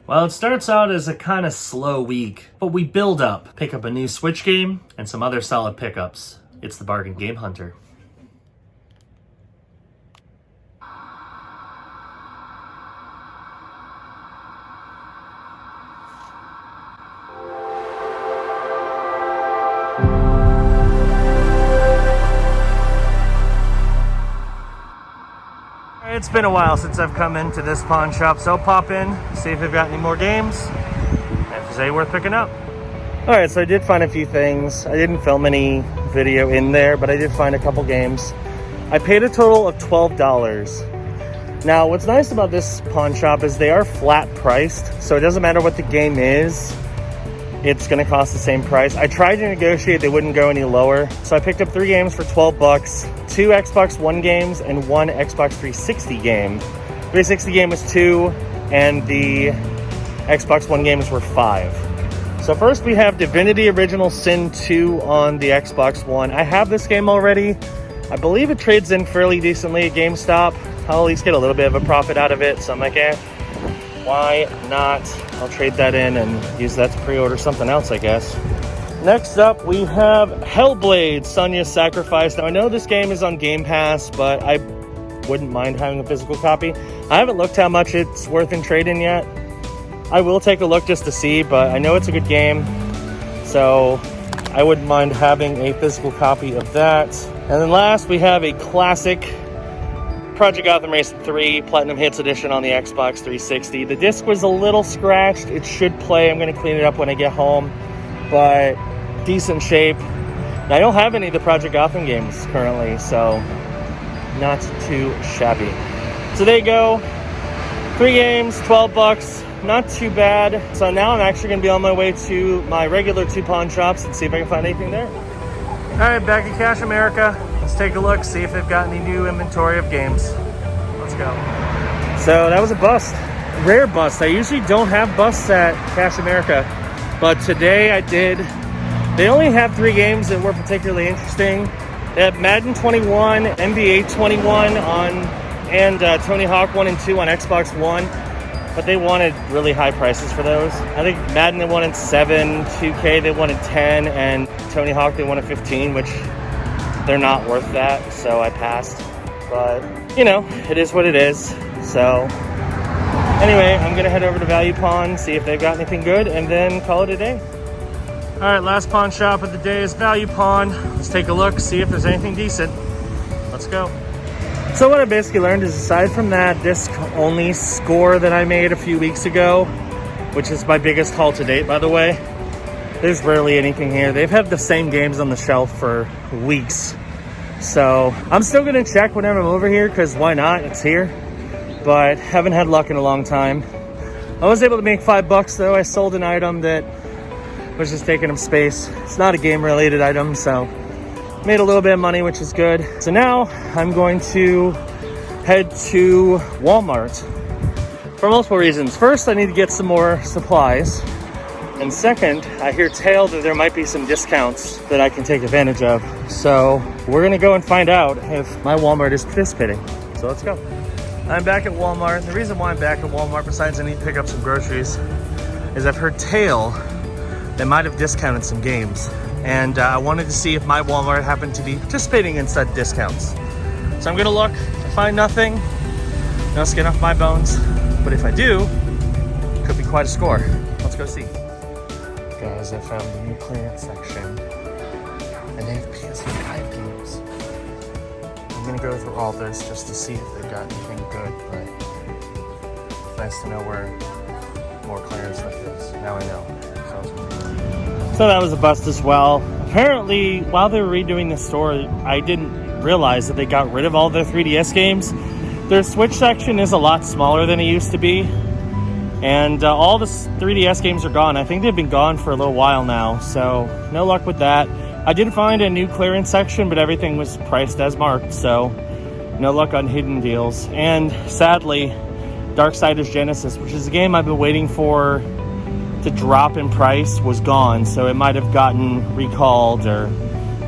Well, it starts out as a kind of slow week, but we build up, pick up a new Switch game, and some other solid pickups. It's the Bargain Game Hunter. It's been a while since I've come into this pawn shop, so I'll pop in, see if they've got any more games, and if there's any worth picking up. Alright, so I did find a few things. I didn't film any video in there, but I did find a couple games. I paid a total of $12. Now, what's nice about this pawn shop is they are flat priced, so it doesn't matter what the game is, it's going to cost the same price. I tried to negotiate, they wouldn't go any lower. So I picked up 3 games for 12 bucks, 2 Xbox One games, and 1 Xbox 360 game. 360 game was 2, and the Xbox One games were 5. So first we have Divinity Original Sin 2 on the Xbox One. I have this game already. I believe it trades in fairly decently at GameStop. I'll at least get a little bit of a profit out of it, so I'm like, why not? I'll trade that in and use that to pre-order something else, I guess. Next up, we have Hellblade: Sonya's Sacrifice. Now, I know this game is on Game Pass, but I wouldn't mind having a physical copy. I haven't looked how much it's worth in trade-in yet. I will take a look just to see, but I know it's a good game, so I wouldn't mind having a physical copy of that. And then last, we have a classic Project Gotham Racing 3 Platinum Hits Edition on the Xbox 360. The disc was a little scratched. It should play. I'm going to clean it up when I get home, but decent shape. Now, I don't have any of the Project Gotham games currently, so not too shabby. So there you go. 3 games, 12 bucks. Not too bad. So now I'm actually going to be on my way to my regular 2 pawn shops and see if I can find anything there. All right, back at Cash America. Let's take a look, see if they've got any new inventory of games. Let's go. So that was a bust. Rare bust. I usually don't have busts at Cash America, but today I did. They only have 3 games that were particularly interesting. They have Madden 21, NBA 21 and Tony Hawk 1 and 2 on Xbox One, but they wanted really high prices for those. I think Madden they wanted 7, 2K they wanted 10, and Tony Hawk they wanted 15, which they're not worth that, so I passed. But, you know, it is what it is. So, anyway, I'm going to head over to Value Pawn, see if they've got anything good, and then call it a day. Alright, last pawn shop of the day is Value Pawn. Let's take a look, see if there's anything decent. Let's go. So what I basically learned is, aside from that disc-only score that I made a few weeks ago, which is my biggest haul to date, by the way, there's rarely anything here. They've had the same games on the shelf for weeks. So I'm still going to check whenever I'm over here, because why not? It's here. But haven't had luck in a long time. I was able to make $5 though. I sold an item that was just taking up space. It's not a game-related item, so made a little bit of money, which is good. So now I'm going to head to Walmart for multiple reasons. First, I need to get some more supplies. And second, I hear tale that there might be some discounts that I can take advantage of. So we're gonna go and find out if my Walmart is participating. So let's go. I'm back at Walmart. The reason why I'm back at Walmart, besides I need to pick up some groceries, is I've heard tale they might have discounted some games. And I wanted to see if my Walmart happened to be participating in said discounts. So I'm gonna look, I find nothing, no skin off my bones. But if I do, it could be quite a score. Let's go see. Guys, I found the new clearance section, and they have PS5 games. I'm gonna go through all this just to see if they've got anything good, but it's nice to know where more clearance stuff is. Now I know. So that was a bust as well. Apparently, while they were redoing the store, I didn't realize that they got rid of all their 3DS games. Their Switch section is a lot smaller than it used to be. And all the 3DS games are gone. I think they've been gone for a little while now, so no luck with that. I did find a new clearance section, but everything was priced as marked, so no luck on hidden deals. And sadly, Darksiders Genesis, which is a game I've been waiting for to drop in price, was gone, so it might have gotten recalled, or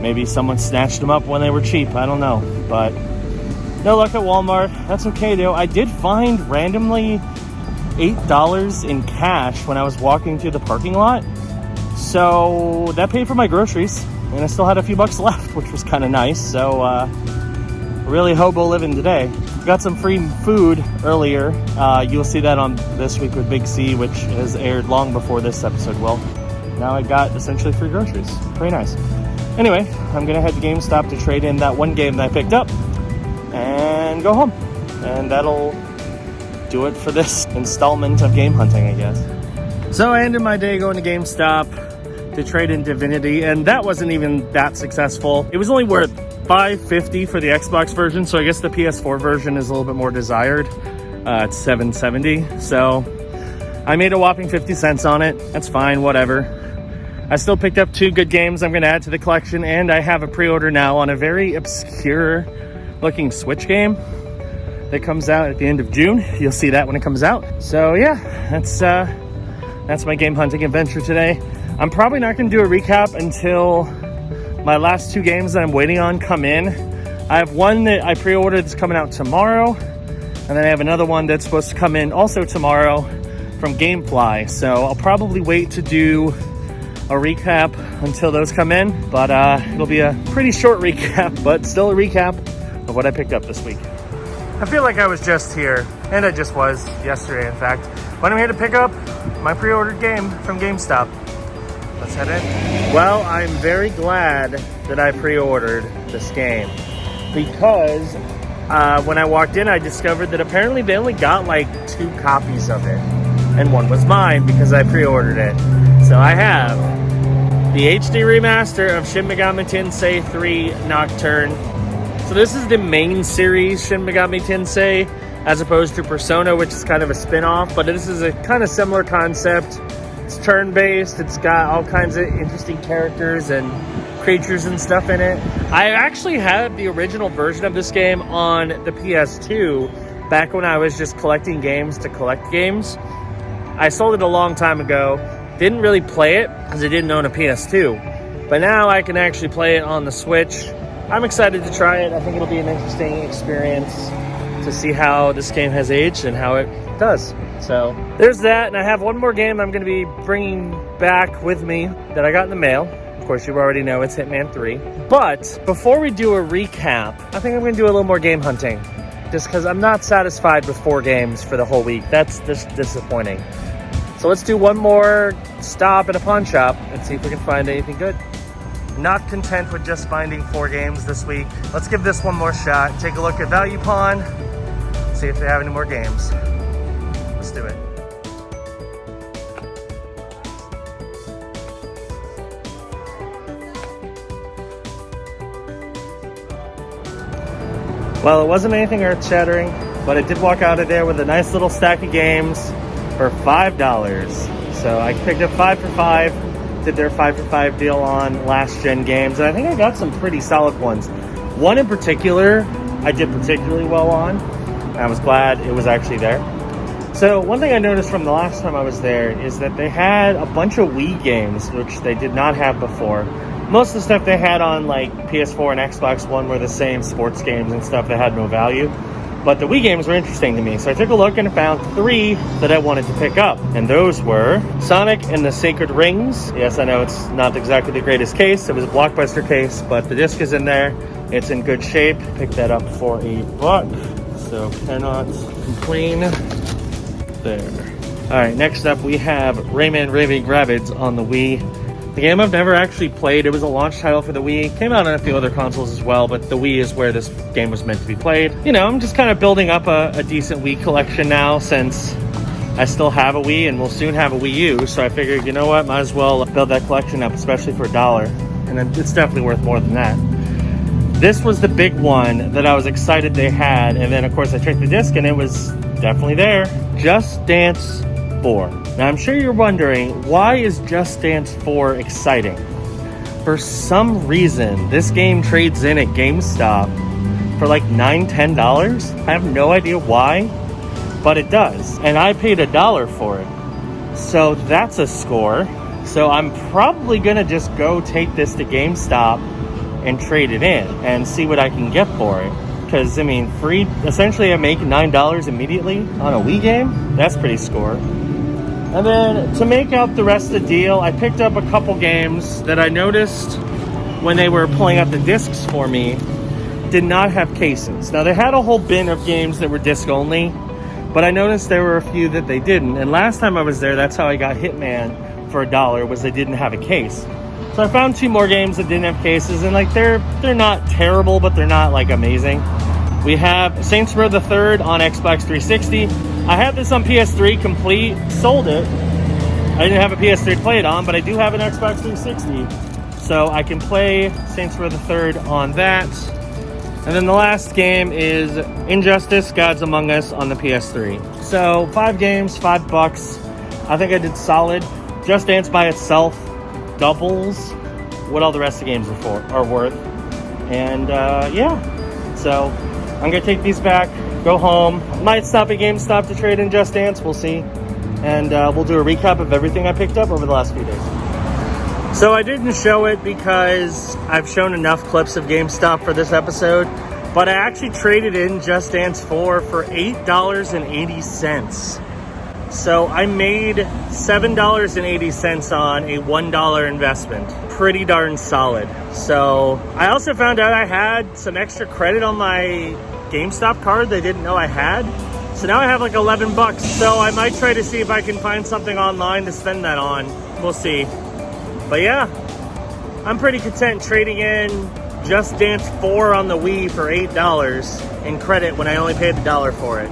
maybe someone snatched them up when they were cheap. I don't know, but no luck at Walmart. That's okay though. I did find randomly $8 in cash when I was walking through the parking lot. So that paid for my groceries, and I still had a few bucks left, which was kind of nice. So really hobo living today. Got some free food earlier. You'll see that on This Week with Big C, which has aired long before this episode will. Now I got essentially free groceries. Pretty nice. Anyway, I'm gonna head to GameStop to trade in that one game that I picked up and go home. And that'll do it for this installment of game hunting, I guess. So I ended my day going to GameStop to trade in Divinity, and that wasn't even that successful. It was only worth $5.50 for the Xbox version, so I guess the PS4 version is a little bit more desired. It's $7.70, so I made a whopping 50 cents on it. That's fine, whatever. I still picked up 2 good games I'm going to add to the collection, and I have a pre-order now on a very obscure looking Switch game that comes out at the end of June. You'll see that when it comes out. So yeah, that's my game hunting adventure today. I'm probably not going to do a recap until my last 2 games that I'm waiting on come in. I have one that I pre-ordered that's coming out tomorrow, and then I have another one that's supposed to come in also tomorrow from Gamefly. So I'll probably wait to do a recap until those come in, but it'll be a pretty short recap, but still a recap of what I picked up this week. I feel like I was just here, and I just was yesterday, in fact, but I'm here to pick up my pre-ordered game from GameStop. Let's head in. Well, I'm very glad that I pre-ordered this game because when I walked in, I discovered that apparently they only got like 2 copies of it, and one was mine because I pre-ordered it. So I have the HD remaster of Shin Megami Tensei 3 Nocturne. So this is the main series Shin Megami Tensei, as opposed to Persona, which is kind of a spin-off, but this is a kind of similar concept. It's turn-based, it's got all kinds of interesting characters and creatures and stuff in it. I actually had the original version of this game on the PS2 back when I was just collecting games to collect games. I sold it a long time ago, didn't really play it because I didn't own a PS2, but now I can actually play it on the Switch. I'm excited to try it. I think it'll be an interesting experience to see how this game has aged and how it does. So there's that, and I have one more game I'm going to be bringing back with me that I got in the mail. Of course, you already know it's Hitman 3. But before we do a recap, I think I'm going to do a little more game hunting, just because I'm not satisfied with 4 games for the whole week. That's just disappointing. So let's do one more stop at a pawn shop and see if we can find anything good. Not content with just finding 4 games this week, let's give this one more shot. Take a look at Value Pawn, see if they have any more games. Let's do it. Well, it wasn't anything earth-shattering, but I did walk out of there with a nice little stack of games for $5. So I picked up 5 for $5. Did their 5 for $5 deal on last gen games, and I think I got some pretty solid ones. One in particular I did particularly well on. I was glad it was actually there. So one thing I noticed from the last time I was there is that they had a bunch of Wii games, which they did not have before. Most of the stuff they had on like PS4 and Xbox One were the same sports games and stuff that had no value. But the Wii games were interesting to me, so I took a look and found 3 that I wanted to pick up. And those were Sonic and the Sacred Rings. Yes, I know it's not exactly the greatest case. It was a Blockbuster case, but the disc is in there. It's in good shape. Picked that up for $1, so cannot complain there. All right, next up we have Rayman Raving Rabbids on the Wii. The game I've never actually played. It was a launch title for the Wii. Came out on a few other consoles as well, but the Wii is where this game was meant to be played. You know, I'm just kind of building up a decent Wii collection now, since I still have a Wii and will soon have a Wii U. So I figured, you know what, might as well build that collection up, especially for $1. And it's definitely worth more than that. This was the big one that I was excited they had. And then, of course, I checked the disc and it was definitely there. Just Dance 4. Now, I'm sure you're wondering, why is Just Dance 4 exciting? For some reason, this game trades in at GameStop for like $9, $10. I have no idea why, but it does. And I paid $1 for it. So that's a score. So I'm probably gonna just go take this to GameStop and trade it in and see what I can get for it. because, I mean, free, essentially I'm making $9 immediately on a Wii game. That's pretty score. And then to make out the rest of the deal, I picked up a couple games that I noticed when they were pulling out the discs for me did not have cases. Now, they had a whole bin of games that were disc only, but I noticed there were a few that they didn't. And last time I was there, that's how I got Hitman for $1, was they didn't have a case. So I found 2 more games that didn't have cases, and like they're not terrible, but they're not like amazing. We have Saints Row the Third on Xbox 360. I had this on PS3 complete, sold it. I didn't have a PS3 to play it on, but I do have an Xbox 360. So I can play Saints Row the Third on that. And then the last game is Injustice: Gods Among Us on the PS3. So 5 games, $5. I think I did solid. Just Dance by itself doubles what all the rest of the games are worth. And yeah, so I'm gonna take these back, go home. Might stop at GameStop to trade in Just Dance, we'll see. And we'll do a recap of everything I picked up over the last few days. So I didn't show it because I've shown enough clips of GameStop for this episode, but I actually traded in Just Dance 4 for $8.80. So I made $7.80 on a $1 investment. Pretty darn solid. So I also found out I had some extra credit on my GameStop card they didn't know I had. So now I have like $11. So I might try to see if I can find something online to spend that on. We'll see. But yeah, I'm pretty content trading in Just Dance 4 on the Wii for $8 in credit when I only paid $1 for it.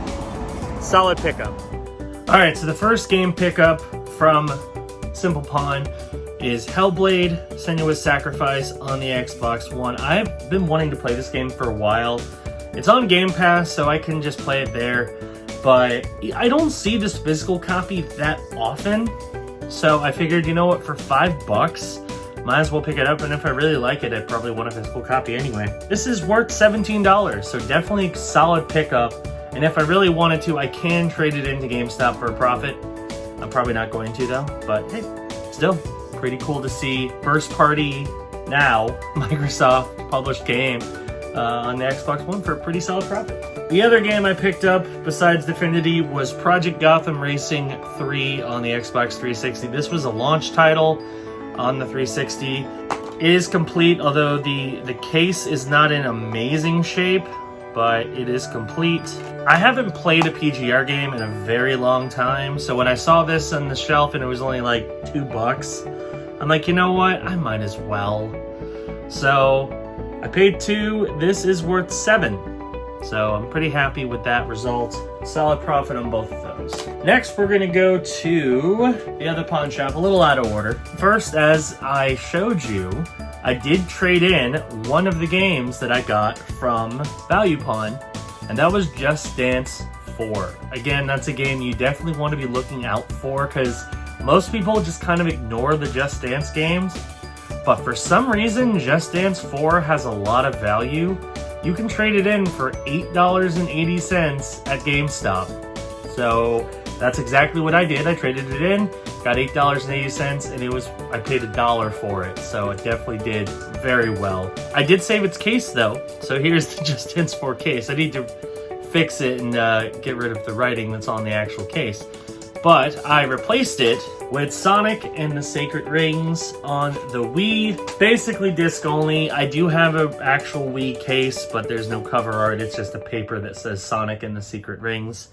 Solid pickup. All right, so the first game pickup from Simple Pawn is Hellblade: Senua's Sacrifice on the Xbox One. I've been wanting to play this game for a while. It's on Game Pass, so I can just play it there, but I don't see this physical copy that often, so I figured, you know what, for $5, might as well pick it up, and if I really like it, I'd probably want a physical copy anyway. This is worth $17, so definitely solid pickup. And if I really wanted to, I can trade it into GameStop for a profit. I'm probably not going to though, but hey, still pretty cool to see first party now Microsoft published game on the Xbox One for a pretty solid profit. The other game I picked up besides Divinity was Project Gotham Racing 3 on the Xbox 360. This was a launch title on the 360. It is complete, although the case is not in amazing shape, but it is complete. I haven't played a PGR game in a very long time, so when I saw this on the shelf and it was only like $2, I'm like, you know what? I might as well. So I paid $2. This is worth $7. So I'm pretty happy with that result. Solid profit on both of those. Next, we're gonna go to the other pawn shop, a little out of order. First, as I showed you, I did trade in one of the games that I got from Value Pawn, and that was Just Dance 4. Again, that's a game you definitely want to be looking out for because most people just kind of ignore the Just Dance games, but for some reason, Just Dance 4 has a lot of value. You can trade it in for $8.80 at GameStop. So that's exactly what I did. I traded it in, got $8.80, and I paid $1 for it. So it definitely did very well. I did save its case though. So here's the Just Dance 4 case. I need to fix it and get rid of the writing that's on the actual case. But I replaced it with Sonic and the Sacred Rings on the Wii. Basically disc only. I do have an actual Wii case, but there's no cover art. It's just a paper that says Sonic and the Secret Rings.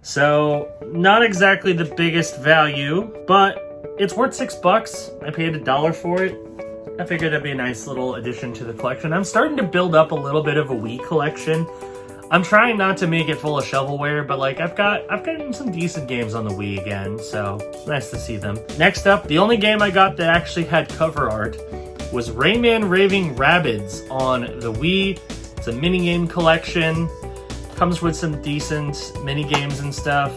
So not exactly the biggest value, but it's worth $6. I paid $1 for it. I figured that'd be a nice little addition to the collection. I'm starting to build up a little bit of a Wii collection. I'm trying not to make it full of shovelware, but like I've gotten some decent games on the Wii again, so it's nice to see them. Next up, the only game I got that actually had cover art was Rayman Raving Rabbids on the Wii. It's a minigame collection. Comes with some decent mini games and stuff.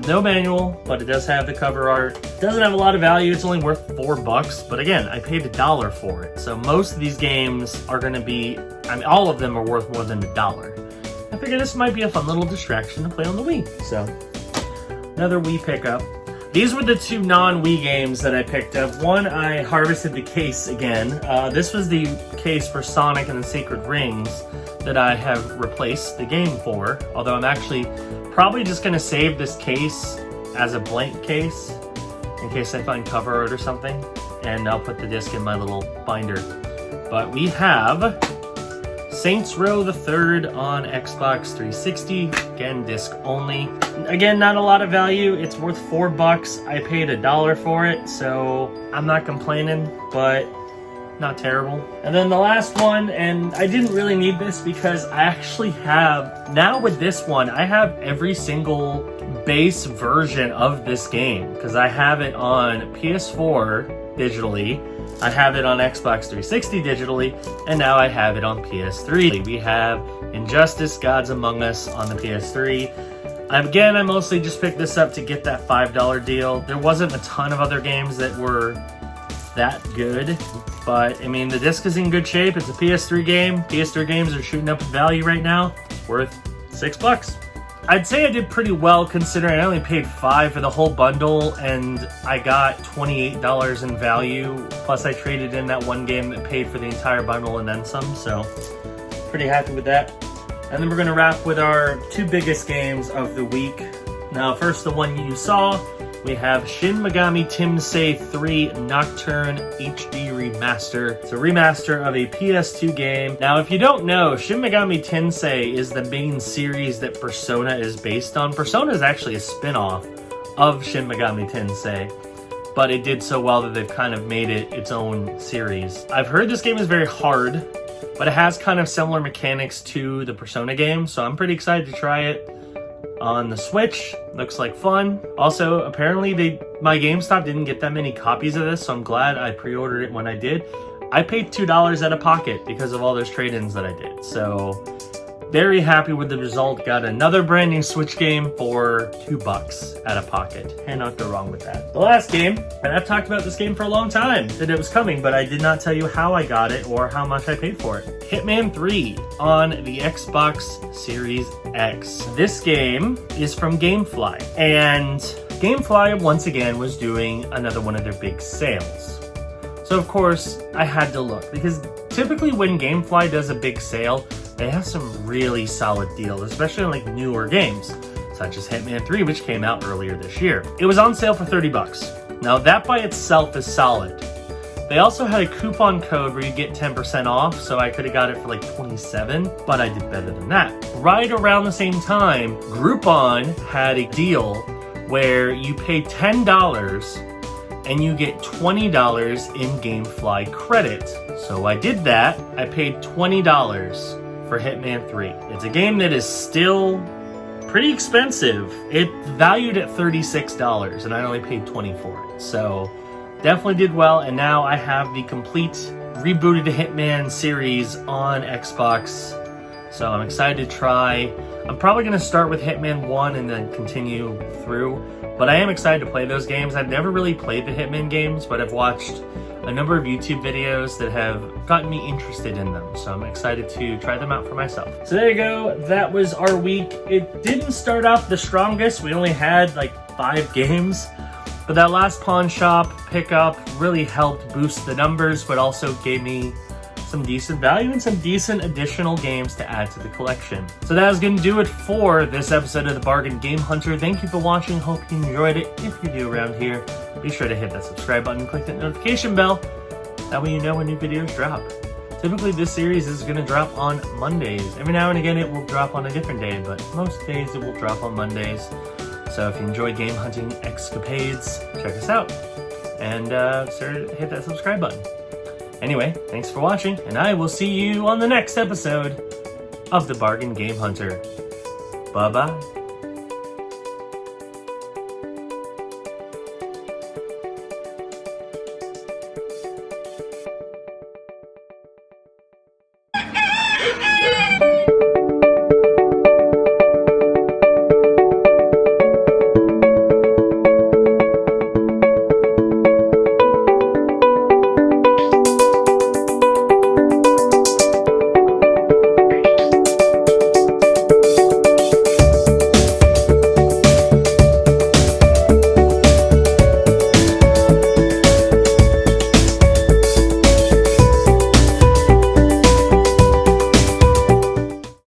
No manual, but it does have the cover art. Doesn't have a lot of value. It's only worth $4, but again, I paid $1 for it. So most of these games are going to be, all of them are worth more than $1. I figured this might be a fun little distraction to play on the Wii. So, another Wii pickup. These were the two non-Wii games that I picked up. One, I harvested the case again. This was the case for Sonic and the Sacred Rings that I have replaced the game for. Although I'm actually probably just going to save this case as a blank case in case I find cover art or something. And I'll put the disc in my little binder. But we have Saints Row the Third on Xbox 360. Again, disc only. Again, not a lot of value. It's worth $4. I paid $1 for it, so I'm not complaining, but not terrible. And then the last one, and I didn't really need this because I actually have, now with this one, I have every single base version of this game because I have it on PS4 digitally, I have it on Xbox 360 digitally, and now I have it on PS3. We have Injustice: Gods Among Us on the PS3. Again, I mostly just picked this up to get that $5 deal. There wasn't a ton of other games that were that good, but I mean, the disc is in good shape. It's a PS3 game. PS3 games are shooting up in value right now. Worth $6. I'd say I did pretty well considering I only paid $5 for the whole bundle and I got $28 in value. Plus I traded in that one game that paid for the entire bundle and then some, so pretty happy with that. And then we're gonna wrap with our two biggest games of the week. Now first, the one you saw, we have Shin Megami Tensei 3 Nocturne HD Remaster. It's a remaster of a PS2 game. Now, if you don't know, Shin Megami Tensei is the main series that Persona is based on. Persona is actually a spin-off of Shin Megami Tensei, but it did so well that they've kind of made it its own series. I've heard this game is very hard, but it has kind of similar mechanics to the Persona game, so I'm pretty excited to try it. On the Switch, looks like fun. Also, apparently my GameStop didn't get that many copies of this, so I'm glad I pre-ordered it when I did. I paid $2 out of pocket because of all those trade-ins that I did, so very happy with the result. Got another brand new Switch game for $2 out of pocket. Cannot go wrong with that. The last game, and I've talked about this game for a long time, that it was coming, but I did not tell you how I got it or how much I paid for it. Hitman 3 on the Xbox Series X. This game is from Gamefly, and Gamefly once again was doing another one of their big sales. So of course I had to look, because typically when Gamefly does a big sale, they have some really solid deals, especially on like newer games, such as Hitman 3, which came out earlier this year. It was on sale for $30. Now that by itself is solid. They also had a coupon code where you get 10% off, so I could have got it for like $27, but I did better than that. Right around the same time, Groupon had a deal where you pay $10 and you get $20 in Gamefly credit. So I did that. I paid $20 for Hitman 3. It's a game that is still pretty expensive. It's valued at $36 and I only paid $20 for it. So definitely did well, and now I have the complete rebooted Hitman series on Xbox. So I'm excited to try. I'm probably going to start with Hitman 1 and then continue through. But I am excited to play those games. I've never really played the Hitman games, but I've watched a number of YouTube videos that have gotten me interested in them. So I'm excited to try them out for myself. So there you go. That was our week. It didn't start off the strongest. We only had like 5 games. But that last pawn shop pickup really helped boost the numbers, but also gave me some decent value and some decent additional games to add to the collection. So that is going to do it for this episode of the Bargain Game Hunter. Thank you for watching. Hope you enjoyed it. If you're new around here, be sure to hit that subscribe button and click that notification bell. That way you know when new videos drop. Typically this series is going to drop on Mondays. Every now and again it will drop on a different day, but most days it will drop on Mondays. So if you enjoy game hunting escapades, check us out. And hit that subscribe button. Anyway, thanks for watching, and I will see you on the next episode of the Bargain Game Hunter. Bye-bye.